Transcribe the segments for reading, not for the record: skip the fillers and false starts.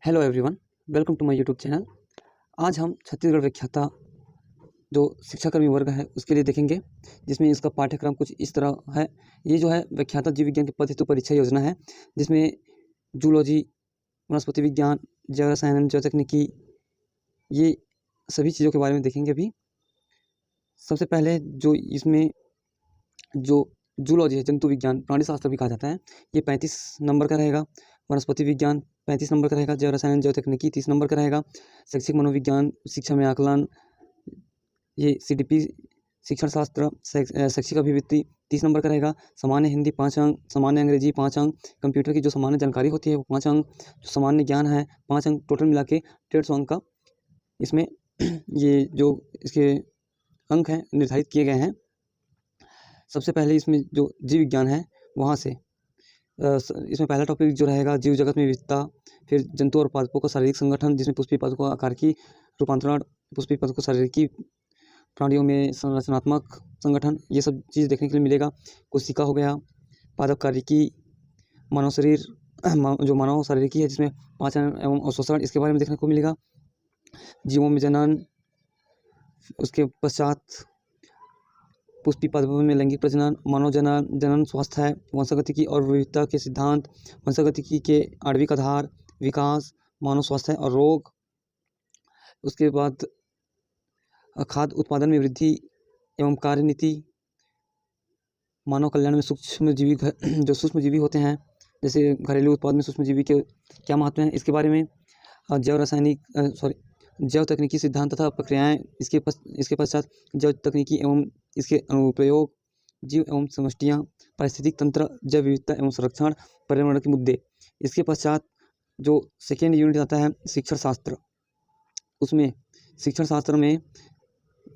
Hello everyone, welcome to my YouTube channel. आज हम छत्तीसगढ़ व्याख्याता जो शिक्षाकर्मी वर्ग है उसके लिए देखेंगे, जिसमें इसका पाठ्यक्रम कुछ इस तरह है। ये जो है व्याख्याता जीव विज्ञान की पद हेतु परीक्षा योजना है, जिसमें जूलॉजी, वनस्पति विज्ञान, जैव रसायन, जैव तकनीकी, ये सभी चीज़ों के बारे में देखेंगे। अभी सबसे पहले जो इसमें जो जूलॉजी है, जंतु विज्ञान, प्राणी शास्त्र भी कहा जाता है, ये 35 नंबर का रहेगा। वनस्पति विज्ञान 35 नंबर का रहेगा। जैव रसायन, जैव तकनीकी 30 नंबर का रहेगा। शैक्षिक मनोविज्ञान, शिक्षा में आकलन, ये CDP, शिक्षण शास्त्र, शैक्षिक अभिवृत्ति 30 नंबर का रहेगा। सामान्य हिंदी 5 अंक, सामान्य अंग्रेजी 5 अंक, कंप्यूटर की जो सामान्य जानकारी होती है वो 5 अंक, जो सामान्य ज्ञान है 5 अंक, टोटल मिला के 150 अंक का इसमें ये जो इसके अंक हैं निर्धारित किए गए हैं। सबसे पहले इसमें जो जीव विज्ञान है वहाँ से इसमें पहला टॉपिक जो रहेगा जीव जगत में विविधता, फिर जंतु और पादपों का शारीरिक संगठन, जिसमें पुष्पीय पादपों का आकार की रूपांतरण, पुष्पीय पादपों शारीरिकी, प्राणियों में संरचनात्मक संगठन, ये सब चीज़ देखने के लिए मिलेगा। कोशिका हो गया, पादप कार्यकी, मानव शरीर, जो मानव शारीरिकी है जिसमें पाचन एवं अवशोषण, इसके बारे में देखने को मिलेगा। जीवों में जनन, उसके पश्चात पुष्पीय पादपों में लैंगिक प्रजनन, मानव जनन स्वास्थ्य है, वंशागतिकी और विविधता के सिद्धांत, वंशागतिकी के आणविक आधार, विकास, मानव स्वास्थ्य और रोग। उसके बाद खाद्य उत्पादन में वृद्धि एवं कार्यनीति, मानव कल्याण में सूक्ष्मजीवी, जो सूक्ष्मजीवी होते हैं, जैसे घरेलू उत्पाद में सूक्ष्मजीवी के क्या महत्व हैं, इसके बारे में। जैव तकनीकी सिद्धांत तथा प्रक्रियाएं, इसके पश्चात जैव तकनीकी एवं इसके अनुप्रयोग, जीव एवं समष्टियाँ, पारिस्थितिक तंत्र, जैव विविधता एवं संरक्षण, पर्यावरण के मुद्दे। इसके पश्चात जो सेकेंड यूनिट आता है शिक्षण शास्त्र, उसमें शिक्षण शास्त्र में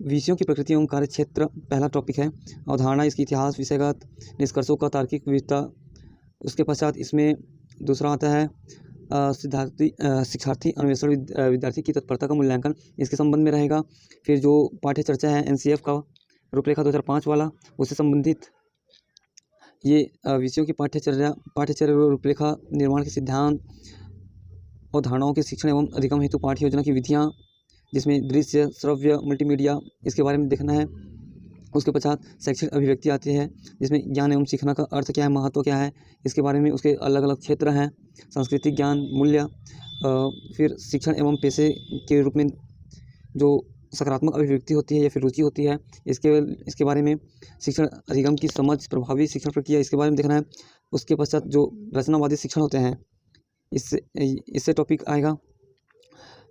विषयों की प्रकृति एवं कार्यक्षेत्र पहला टॉपिक है। अवधारणा, इसकी इतिहास, विषयगत निष्कर्षों का तार्किक विविधता। उसके पश्चात इसमें दूसरा आता है शिक्षार्थी अन्वेषण, विद्यार्थी की तत्परता का मूल्यांकन, इसके संबंध में रहेगा। फिर जो पाठ्य चर्चा है NCF का रूपरेखा 2005 वाला, उससे संबंधित ये विषयों की पाठ्यचर्या रूपरेखा, निर्माण के सिद्धांत, अवधारणाओं के शिक्षण एवं अधिगम हेतु पाठ्य योजना की विधियाँ, जिसमें दृश्य, श्रव्य, मल्टीमीडिया, इसके बारे में देखना है। उसके पश्चात शैक्षिक अभिव्यक्ति आती है, जिसमें ज्ञान एवं सीखना का अर्थ क्या है, महत्व क्या है, इसके बारे में उसके अलग अलग क्षेत्र हैं। सांस्कृतिक ज्ञान, मूल्य, फिर शिक्षण एवं पेशे के रूप में जो सकारात्मक अभिव्यक्ति होती है या फिर रुचि होती है, इसके बारे में। शिक्षण अधिगम की समझ, प्रभावी शिक्षण प्रक्रिया, इसके बारे में देखना है। उसके पश्चात जो रचनावादी शिक्षण होते हैं, इससे टॉपिक आएगा।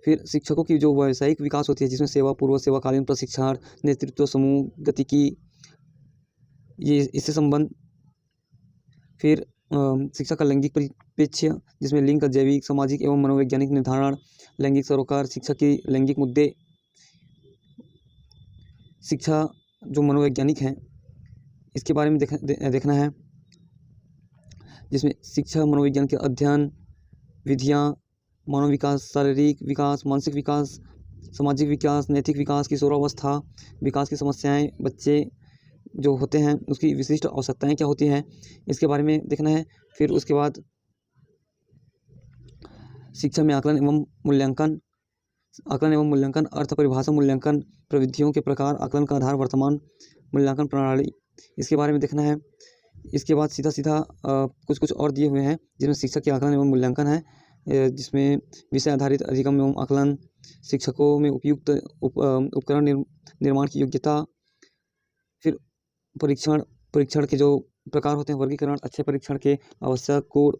फिर शिक्षकों की जो व्यावसायिक विकास होती है, जिसमें सेवा पूर्व, सेवाकालीन प्रशिक्षण, नेतृत्व, समूह गतिकी, ये इससे संबंध। फिर शिक्षा का लैंगिक परिप्रेक्ष्य, जिसमें लिंग का जैविक, सामाजिक एवं मनोवैज्ञानिक निर्धारण, लैंगिक सरोकार, शिक्षा की लैंगिक मुद्दे, शिक्षा जो मनोवैज्ञानिक हैं इसके बारे में देखना है, जिसमें शिक्षा मनोविज्ञान के अध्ययन, विधियाँ, मानव विकास, शारीरिक विकास, मानसिक विकास, सामाजिक विकास, नैतिक विकास, किशोरावस्था, विकास की समस्याएं, बच्चे जो होते हैं उसकी विशिष्ट आवश्यकताएं क्या होती हैं, इसके बारे में देखना है। फिर उसके बाद शिक्षा में आकलन एवं मूल्यांकन, अर्थ परिभाषा मूल्यांकन, प्रविधियों के प्रकार, आकलन का आधार, वर्तमान मूल्यांकन प्रणाली, इसके बारे में देखना है। इसके बाद सीधा कुछ और दिए हुए हैं, जिसमें शिक्षा के आकलन एवं मूल्यांकन है, जिसमें विषय आधारित अधिगम एवं आकलन, शिक्षकों में उपयुक्त उपकरण निर्माण की योग्यता, फिर परीक्षण के जो प्रकार होते हैं, वर्गीकरण, अच्छे परीक्षण के आवश्यक गुण।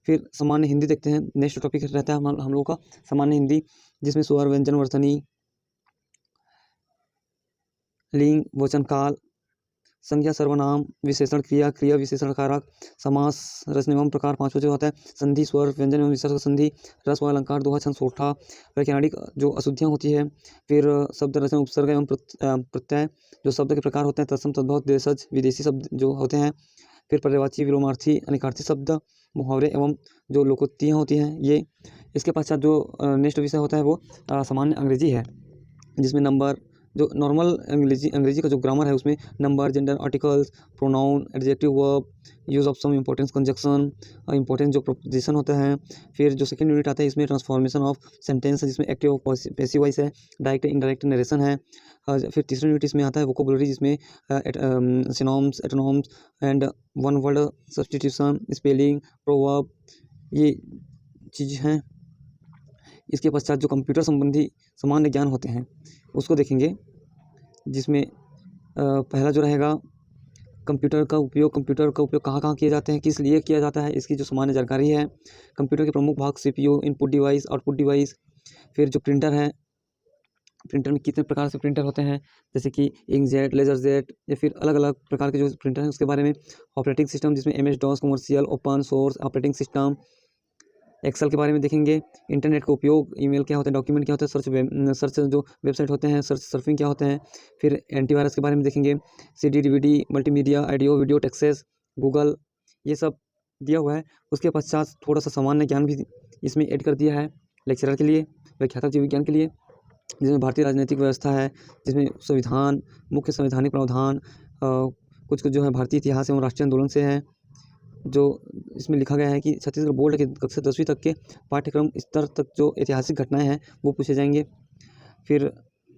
फिर सामान्य हिंदी देखते हैं, नेक्स्ट टॉपिक रहता है हम लोगों का सामान्य हिंदी, जिसमें स्वर, व्यंजन, वर्तनी, लिंग, वचन काल, संज्ञा, सर्वनाम, विशेषण, क्रिया विशेषण कारक, समास, रचना एवं प्रकार, पांचवा जो होता है संधि, स्वर, व्यंजन एवं विसर्ग संधि, रस व अलंकार, दोहा, छंद, सोठा, वैज्ञानिक जो अशुद्धियाँ होती है। फिर शब्द रचना, उपसर्ग एवं प्रत्यय, जो शब्द के प्रकार होते हैं, तत्सम, तद्भव, देशज, विदेशी शब्द जो होते हैं। फिर पर्यायवाची, विलोमार्थी, अनिकार्थी शब्द, मुहावरे एवं जो लोकोक्तियाँ होती हैं ये। इसके पश्चात जो नेक्स्ट विषय होता है वो सामान्य अंग्रेजी है, जिसमें नंबर, जो नॉर्मल अंग्रेजी का जो ग्रामर है उसमें number, gender, articles, pronoun, adjective, verb, use of some importance conjunction, important जो प्रोपोजिशन होते हैं। फिर जो सेकंड यूनिट आता है इसमें ट्रांसफॉर्मेशन ऑफ सेंटेंस है, जिसमें एक्टिव और पैसिव वॉइस है, डायरेक्ट इनडायरेक्ट नरेशन है। फिर तीसरा यूनिट इसमें आता है वोकेबुलरी, जिसमें synonyms, antonyms and one word substitution, spelling, proverb, ये चीज़ हैं। इसके पश्चात जो कंप्यूटर संबंधी सामान्य ज्ञान होते हैं उसको देखेंगे, जिसमें पहला जो रहेगा कंप्यूटर का उपयोग कहाँ कहाँ किए जाते हैं, किस लिए किया जाता है, इसकी जो सामान्य जानकारी है। कंप्यूटर के प्रमुख भाग CPU, input device, output device. फिर जो प्रिंटर है, प्रिंटर में कितने प्रकार से प्रिंटर होते हैं, जैसे कि इंकजेट, लेजरजेट, या फिर अलग अलग प्रकार के जो प्रिंटर हैं उसके बारे में। ऑपरेटिंग सिस्टम, जिसमें MS-DOS, commercial, open source operating system. Excel के बारे में देखेंगे। इंटरनेट का उपयोग, ईमेल क्या होता है, डॉक्यूमेंट क्या होता है, सर्च जो वेबसाइट होते हैं, सर्फिंग क्या होते हैं। फिर एंटीवायरस के बारे में देखेंगे। CD, DVD, multimedia, audio video, Texas, Google, ये सब दिया हुआ है। उसके पश्चात थोड़ा सा सामान्य ज्ञान भी इसमें ऐड कर दिया है लेक्चरर के लिए, व्याख्याता जीव विज्ञान के लिए, जिसमें भारतीय राजनीतिक व्यवस्था है, जिसमें संविधान, मुख्य संवैधानिक प्रावधान, कुछ कुछ जो है भारतीय इतिहास एवं राष्ट्रीय आंदोलन से है। जो इसमें लिखा गया है कि छत्तीसगढ़ बोर्ड के कक्षा 10वीं तक के पाठ्यक्रम स्तर तक जो ऐतिहासिक घटनाएं हैं वो पूछे जाएंगे। फिर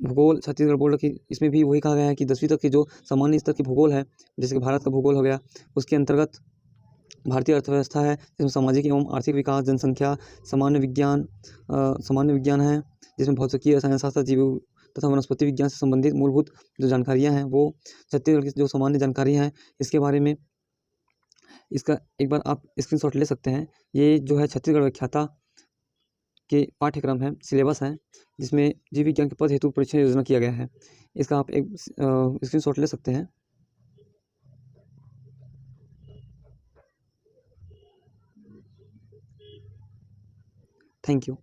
भूगोल, छत्तीसगढ़ बोर्ड की इसमें भी वही कहा गया है कि 10वीं तक की जो सामान्य स्तर की भूगोल है, जैसे कि भारत का भूगोल हो गया, उसके अंतर्गत भारतीय अर्थव्यवस्था है, जिसमें सामाजिक एवं आर्थिक विकास, जनसंख्या, सामान्य विज्ञान है, जिसमें भौतिकी, रसायन शास्त्र, जीव तथा वनस्पति विज्ञान से संबंधित मूलभूत जो जानकारियाँ हैं वो छत्तीसगढ़ की जो सामान्य जानकारी हैं इसके बारे में। इसका एक बार आप स्क्रीनशॉट ले सकते हैं। ये जो है छत्तीसगढ़ व्याख्याता के पाठ्यक्रम है, सिलेबस है, जिसमें जीव विज्ञान के पद हेतु परीक्षा योजना किया गया है। इसका आप एक स्क्रीनशॉट ले सकते हैं। Thank you.